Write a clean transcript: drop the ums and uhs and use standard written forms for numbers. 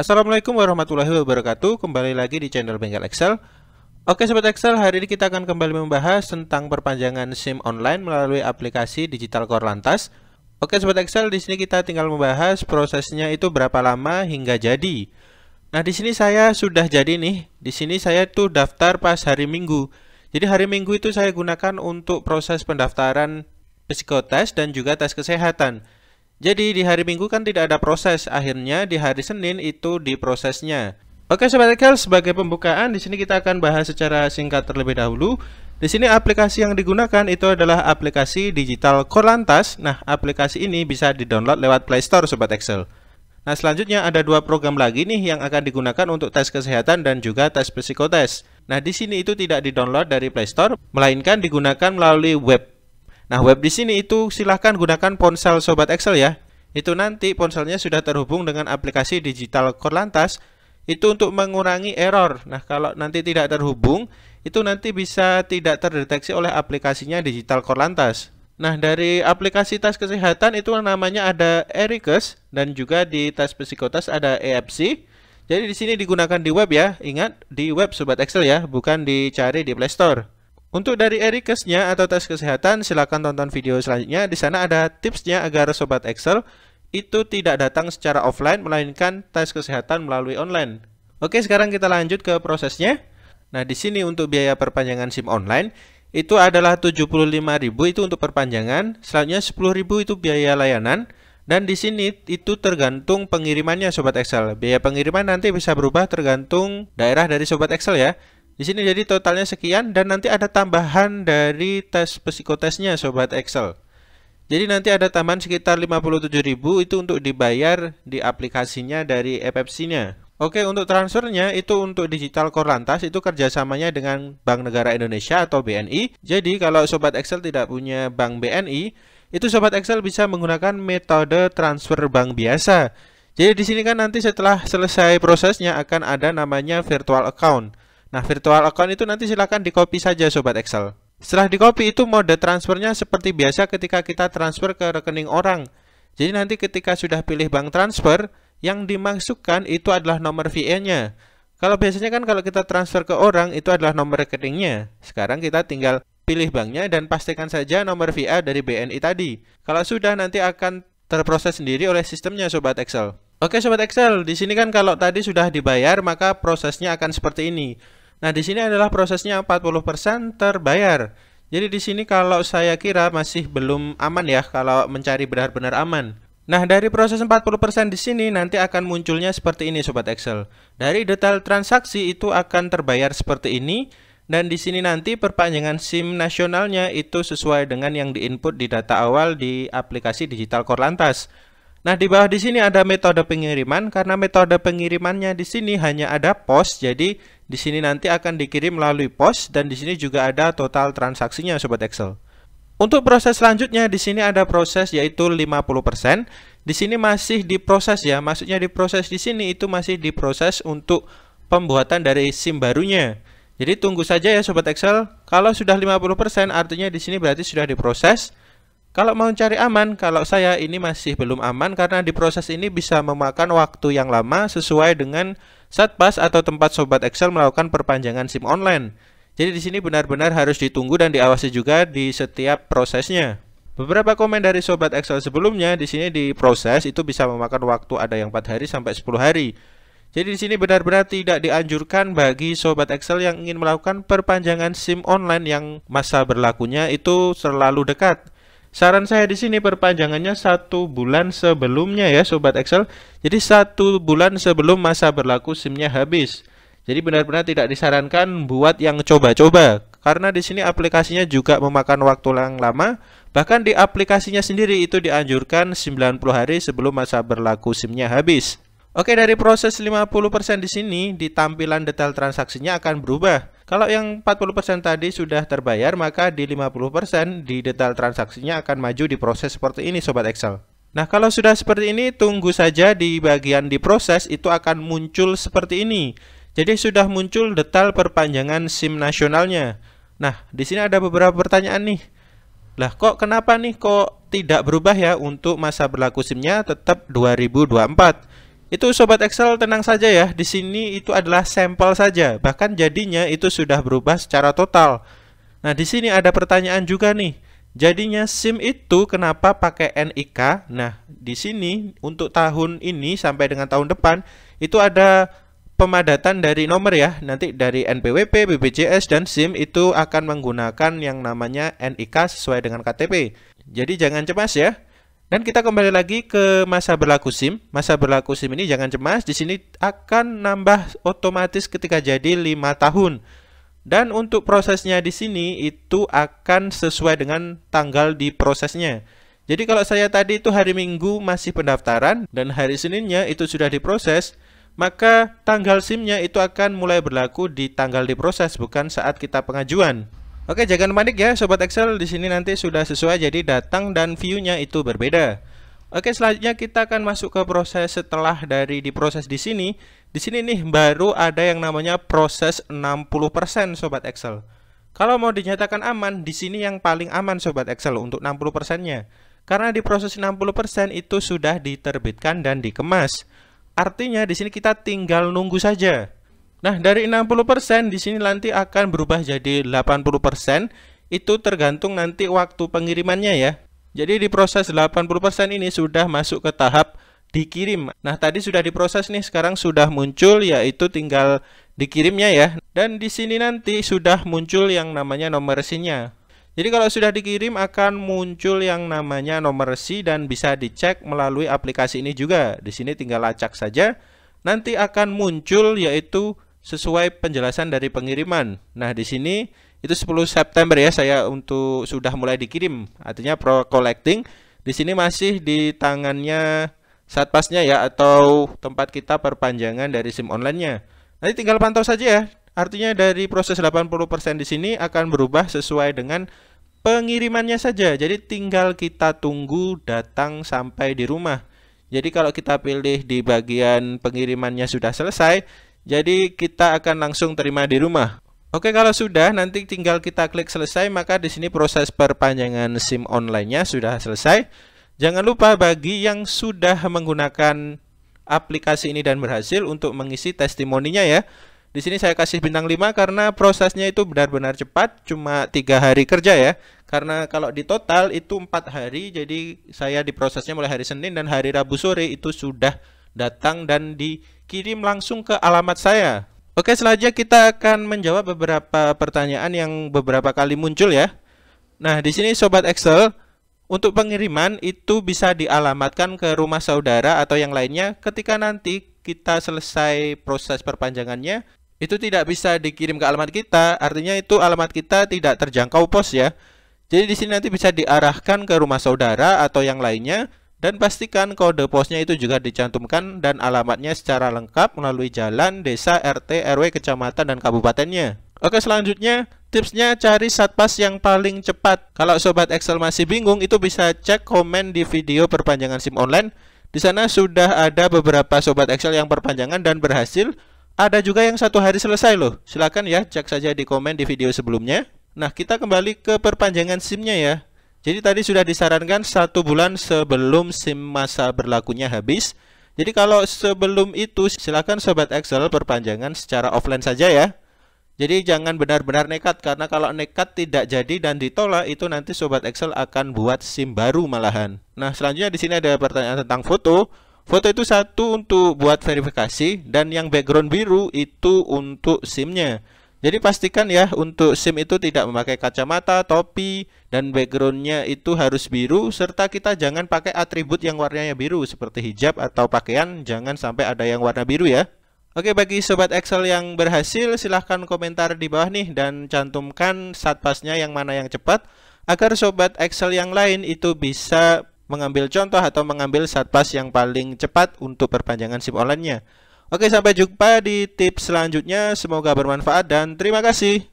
Assalamualaikum warahmatullahi wabarakatuh. Kembali lagi di channel Bengkel Excel. Oke Sobat Excel, hari ini kita akan kembali membahas tentang perpanjangan SIM online melalui aplikasi Digital Korlantas. Oke Sobat Excel, di sini kita tinggal membahas prosesnya itu berapa lama hingga jadi. Nah, di sini saya sudah jadi nih. Di sini saya tuh daftar pas hari Minggu. Jadi hari Minggu itu saya gunakan untuk proses pendaftaran psikotes dan juga tes kesehatan. Jadi di hari Minggu kan tidak ada proses, akhirnya di hari Senin itu diprosesnya. Oke Sobat Excel, sebagai pembukaan di sini kita akan bahas secara singkat terlebih dahulu. Di sini aplikasi yang digunakan itu adalah aplikasi Digital Korlantas. Nah, aplikasi ini bisa di-download lewat Play Store Sobat Excel. Nah, selanjutnya ada dua program lagi nih yang akan digunakan untuk tes kesehatan dan juga tes psikotes. Nah, di sini itu tidak di-download dari Play Store, melainkan digunakan melalui web. Nah, web di sini itu silahkan gunakan ponsel Sobat Excel ya. Itu nanti ponselnya sudah terhubung dengan aplikasi Digital Korlantas. Itu untuk mengurangi error. Nah, kalau nanti tidak terhubung, itu nanti bisa tidak terdeteksi oleh aplikasinya Digital Korlantas. Nah, dari aplikasi tes kesehatan itu namanya ada Ericus dan juga di tes psikotes ada EFC. Jadi di sini digunakan di web ya. Ingat, di web Sobat Excel ya, bukan dicari di Play Store. Untuk dari Ericus-nya atau tes kesehatan, silakan tonton video selanjutnya. Di sana ada tipsnya agar Sobat Excel itu tidak datang secara offline, melainkan tes kesehatan melalui online. Oke, sekarang kita lanjut ke prosesnya. Nah, di sini untuk biaya perpanjangan SIM online itu adalah 75.000 itu untuk perpanjangan, selanjutnya 10.000 itu biaya layanan, dan di sini itu tergantung pengirimannya Sobat Excel. Biaya pengiriman nanti bisa berubah tergantung daerah dari Sobat Excel ya. Di sini jadi totalnya sekian dan nanti ada tambahan dari tes psikotesnya Sobat Excel. Jadi nanti ada tambahan sekitar 57.000 itu untuk dibayar di aplikasinya dari EFC-nya. Oke, untuk transfernya itu untuk Digital Korlantas itu kerjasamanya dengan Bank Negara Indonesia atau BNI. Jadi kalau Sobat Excel tidak punya Bank BNI, itu Sobat Excel bisa menggunakan metode transfer bank biasa. Jadi di sini kan nanti setelah selesai prosesnya akan ada namanya virtual account. Nah, virtual account itu nanti silakan di-copy saja Sobat Excel. Setelah di-copy itu mode transfernya seperti biasa ketika kita transfer ke rekening orang. Jadi nanti ketika sudah pilih bank transfer, yang dimasukkan itu adalah nomor VN-nya. Kalau biasanya kan kalau kita transfer ke orang itu adalah nomor rekeningnya. Sekarang kita tinggal pilih banknya dan pastikan saja nomor VA dari BNI tadi. Kalau sudah nanti akan terproses sendiri oleh sistemnya Sobat Excel. Oke Sobat Excel, di sini kan kalau tadi sudah dibayar maka prosesnya akan seperti ini. Nah, di sini adalah prosesnya 40% terbayar. Jadi di sini kalau saya kira masih belum aman ya kalau mencari benar-benar aman. Nah, dari proses 40% di sini nanti akan munculnya seperti ini Sobat Excel. Dari detail transaksi itu akan terbayar seperti ini dan di sini nanti perpanjangan SIM nasionalnya itu sesuai dengan yang diinput di data awal di aplikasi Digital Korlantas. Nah, di bawah di sini ada metode pengiriman karena metode pengirimannya di sini hanya ada pos. Jadi di sini nanti akan dikirim melalui pos dan di sini juga ada total transaksinya Sobat Excel. Untuk proses selanjutnya di sini ada proses yaitu 50%. Di sini masih diproses ya. Maksudnya diproses di sini itu masih diproses untuk pembuatan dari SIM barunya. Jadi tunggu saja ya Sobat Excel. Kalau sudah 50% artinya di sini berarti sudah diproses. Kalau mau cari aman, kalau saya ini masih belum aman karena di proses ini bisa memakan waktu yang lama sesuai dengan Satpas atau tempat Sobat Excel melakukan perpanjangan SIM online. Jadi di sini benar-benar harus ditunggu dan diawasi juga di setiap prosesnya. Beberapa komen dari Sobat Excel sebelumnya di sini diproses itu bisa memakan waktu ada yang 4 hari sampai 10 hari. Jadi di sini benar-benar tidak dianjurkan bagi Sobat Excel yang ingin melakukan perpanjangan SIM online yang masa berlakunya itu terlalu dekat. Saran saya di sini perpanjangannya 1 bulan sebelumnya ya Sobat Excel. Jadi 1 bulan sebelum masa berlaku SIM-nya habis. Jadi benar-benar tidak disarankan buat yang coba-coba. Karena di sini aplikasinya juga memakan waktu yang lama. Bahkan di aplikasinya sendiri itu dianjurkan 90 hari sebelum masa berlaku SIM-nya habis. Oke, dari proses 50% di sini, di tampilan detail transaksinya akan berubah. Kalau yang 40% tadi sudah terbayar, maka di 50% di detail transaksinya akan maju di proses seperti ini Sobat Excel. Nah, kalau sudah seperti ini, tunggu saja di bagian diproses itu akan muncul seperti ini. Jadi sudah muncul detail perpanjangan SIM nasionalnya. Nah, di sini ada beberapa pertanyaan nih. Lah, kenapa nih kok tidak berubah ya untuk masa berlaku SIM-nya tetap 2024? Itu Sobat Excel tenang saja ya, di sini itu adalah sampel saja, bahkan jadinya itu sudah berubah secara total. Nah, di sini ada pertanyaan juga nih. Jadinya SIM itu kenapa pakai NIK? Nah, di sini untuk tahun ini sampai dengan tahun depan itu ada pemadatan dari nomor ya. Nanti dari NPWP, BPJS dan SIM itu akan menggunakan yang namanya NIK sesuai dengan KTP. Jadi jangan cemas ya. Dan kita kembali lagi ke masa berlaku SIM. Masa berlaku SIM ini jangan cemas, di sini akan nambah otomatis ketika jadi 5 tahun. Dan untuk prosesnya di sini itu akan sesuai dengan tanggal di prosesnya. Jadi kalau saya tadi itu hari Minggu masih pendaftaran dan hari Seninnya itu sudah diproses, maka tanggal SIM-nya itu akan mulai berlaku di tanggal diproses, bukan saat kita pengajuan. Oke, jangan panik ya Sobat Excel, di sini nanti sudah sesuai, jadi datang dan view-nya itu berbeda. Oke, selanjutnya kita akan masuk ke proses setelah dari diproses di sini. Di sini nih baru ada yang namanya proses 60% Sobat Excel. Kalau mau dinyatakan aman, di sini yang paling aman Sobat Excel untuk 60%-nya. Karena di proses 60% itu sudah diterbitkan dan dikemas. Artinya di sini kita tinggal nunggu saja. Nah, dari 60% di sini nanti akan berubah jadi 80%. Itu tergantung nanti waktu pengirimannya ya. Jadi di proses 80% ini sudah masuk ke tahap dikirim. Nah, tadi sudah diproses nih, sekarang sudah muncul, yaitu tinggal dikirimnya ya. Dan di sini nanti sudah muncul yang namanya nomor resinya. Jadi kalau sudah dikirim akan muncul yang namanya nomor resi dan bisa dicek melalui aplikasi ini juga. Di sini tinggal lacak saja. Nanti akan muncul yaitu sesuai penjelasan dari pengiriman. Nah, di sini itu 10 September ya saya untuk sudah mulai dikirim. Artinya pro collecting di sini masih di tangannya Satpasnya ya, atau tempat kita perpanjangan dari SIM online-nya. Nanti tinggal pantau saja ya. Artinya dari proses 80% di sini akan berubah sesuai dengan pengirimannya saja. Jadi tinggal kita tunggu datang sampai di rumah. Jadi kalau kita pilih di bagian pengirimannya sudah selesai, jadi kita akan langsung terima di rumah. Oke, kalau sudah nanti tinggal kita klik selesai, maka di sini proses perpanjangan SIM online-nya sudah selesai. Jangan lupa bagi yang sudah menggunakan aplikasi ini dan berhasil untuk mengisi testimoninya ya. Di sini saya kasih bintang 5 karena prosesnya itu benar-benar cepat, cuma 3 hari kerja ya. Karena kalau di total itu 4 hari, jadi saya diprosesnya mulai hari Senin dan hari Rabu sore itu sudah datang dan dikirim langsung ke alamat saya. Oke, selanjutnya kita akan menjawab beberapa pertanyaan yang beberapa kali muncul ya. Nah, di sini Sobat Excel, untuk pengiriman itu bisa dialamatkan ke rumah saudara atau yang lainnya. Ketika nanti kita selesai proses perpanjangannya, itu tidak bisa dikirim ke alamat kita. Artinya itu alamat kita tidak terjangkau pos ya. Jadi di sini nanti bisa diarahkan ke rumah saudara atau yang lainnya. Dan pastikan kode posnya itu juga dicantumkan dan alamatnya secara lengkap melalui jalan, desa, RT, RW, kecamatan, dan kabupatennya. Oke, selanjutnya tipsnya cari Satpas yang paling cepat. Kalau Sobat Excel masih bingung, itu bisa cek komen di video perpanjangan SIM online. Di sana sudah ada beberapa Sobat Excel yang perpanjangan dan berhasil. Ada juga yang 1 hari selesai loh. Silakan ya, cek saja di komen di video sebelumnya. Nah, kita kembali ke perpanjangan SIM-nya ya. Jadi tadi sudah disarankan 1 bulan sebelum SIM masa berlakunya habis. Jadi kalau sebelum itu silakan Sobat Excel perpanjangan secara offline saja ya. Jadi jangan benar-benar nekat, karena kalau nekat tidak jadi dan ditolak itu nanti Sobat Excel akan buat SIM baru malahan. Nah, selanjutnya di sini ada pertanyaan tentang foto. Foto itu satu untuk buat verifikasi dan yang background biru itu untuk SIM-nya. Jadi pastikan ya untuk SIM itu tidak memakai kacamata, topi, dan backgroundnya itu harus biru. Serta kita jangan pakai atribut yang warnanya biru seperti hijab atau pakaian, jangan sampai ada yang warna biru ya. Oke, bagi Sobat Excel yang berhasil silahkan komentar di bawah nih dan cantumkan Satpasnya yang mana yang cepat, agar Sobat Excel yang lain itu bisa mengambil contoh atau mengambil Satpas yang paling cepat untuk perpanjangan SIM online-nya. Oke, sampai jumpa di tips selanjutnya. Semoga bermanfaat dan terima kasih.